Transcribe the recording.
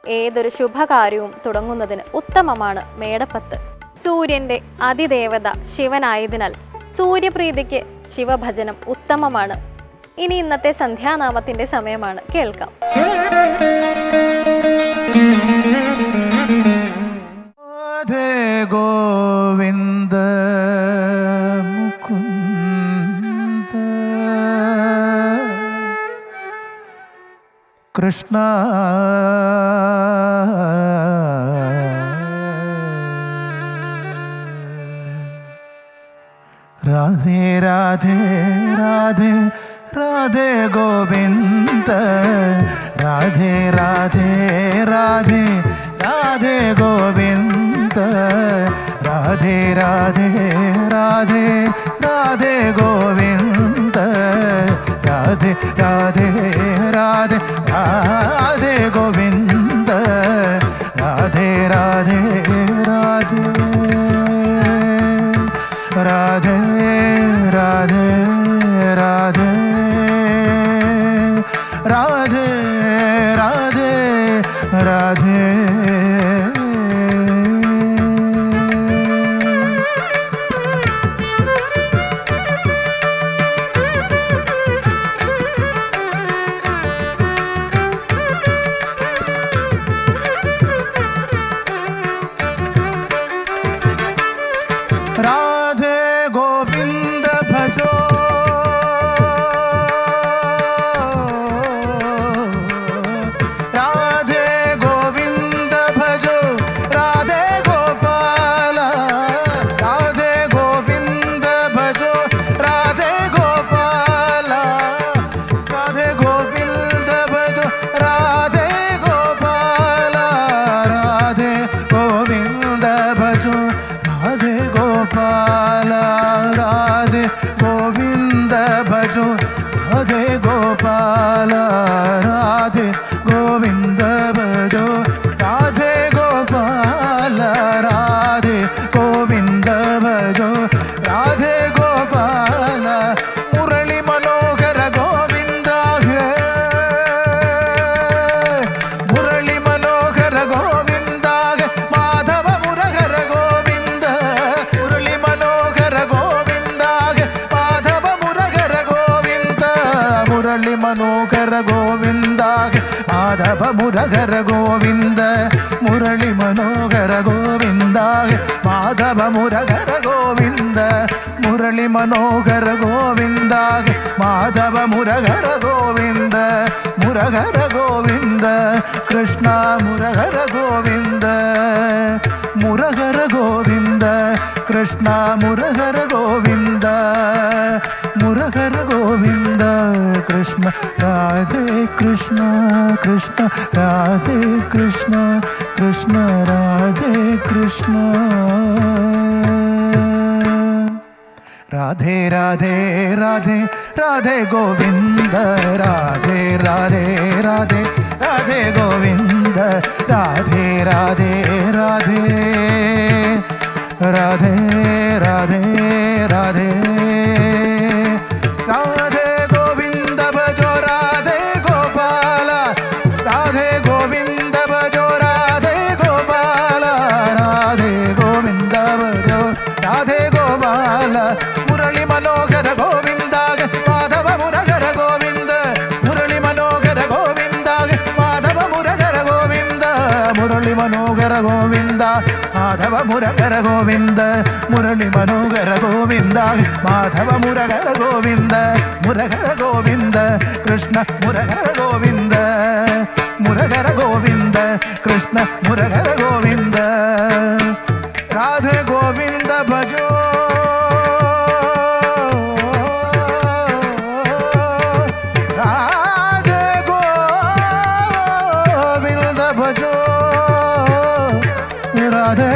ഏതൊരു ശുഭകാര്യവും തുടങ്ങുന്നതിന് ഉത്തമമാണ് മേടപ്പത്ത്. സൂര്യന്റെ അതിദേവത ശിവനായതിനാൽ സൂര്യപ്രീതിക്ക് ശിവഭജനം ഉത്തമമാണ്. ഇനി ഇന്നത്തെ സന്ധ്യാനാമത്തിന്റെ സമയമാണ്, കേൾക്കാം. ഗോവിന്ദ മുകുന്ദ കൃഷ്ണ രാധേ രാധേ രാധേ രാധേ ഗോവിന്ദ രാധേ രാധേ രാധേ രാധേ ഗോവിന്ദ രാധേ രാധേ രാധേ രാധേ ഗോവിന്ദ രാധേ രാധേ രാധേ രാധേ ഗോവിന്ദ രാധേ രാധേ രാധേ രാധേ രാധേ രാധേ രാധേ രാധേ രാധേ. राधे गोविंद भजो राधे गोविंद भजो राधे गोपाल राधे गोविंद भजो राधे गोपाल राधे गोविंद भजो राधे गोपाल राधे गोविंद भजो राधे गोपाल राधे गोविंद भजो राधे गोपाल राधे गोविंद भजो राधे गोपाल राधे गोविंद भजो राधे गोपाल मुरली मनोहर गोविंद मुरली मनोहर गोविंद माधव मुरहर गोविंद मुरली मनोहर गोविंद माधव मुरहर गोविंद मुरली मनोहर गोविंद माधव मुरहर गोविंद मुरली मनोहर गोविंद माधव मुरहर गोविंद मुरली मनोहर गोविंद माधव मुरहर गोविंद मुरहर गोविंद कृष्ण मुरहर गोविंद मुरहर गोविंद कृष्ण मुरहर गोविंद मुरहर गोविंद कृष्ण राधे कृष्ण कृष्ण राधे कृष्ण कृष्ण राधे कृष्ण राधे राधे राधे राधे गोविंद राधे राधे राधे राधे गोविंद राधे राधे राधे राधे राधे राधे राधे गोविंद भजो राधे गोपाल राधे गोविंद भजो राधे गोपाल राधे गोविंद भजो राधे गोपाल मुरली मनोहर गोविंद माधव मुरहर गोविंद मुरली मनोहर गोविंद माधव मुरहर गोविंद मुरली मनोहर गोविंद माधव मुरहर गोविंद मुरली मनोहर गोविंद माधव मुरहर गोविंद मुरहर गोविंद कृष्ण मुरहर गोविंद मुरहर गोविंद कृष्ण मुरहर गोविंद राधे गोविंद भजो राधे गोविंद भजो राधे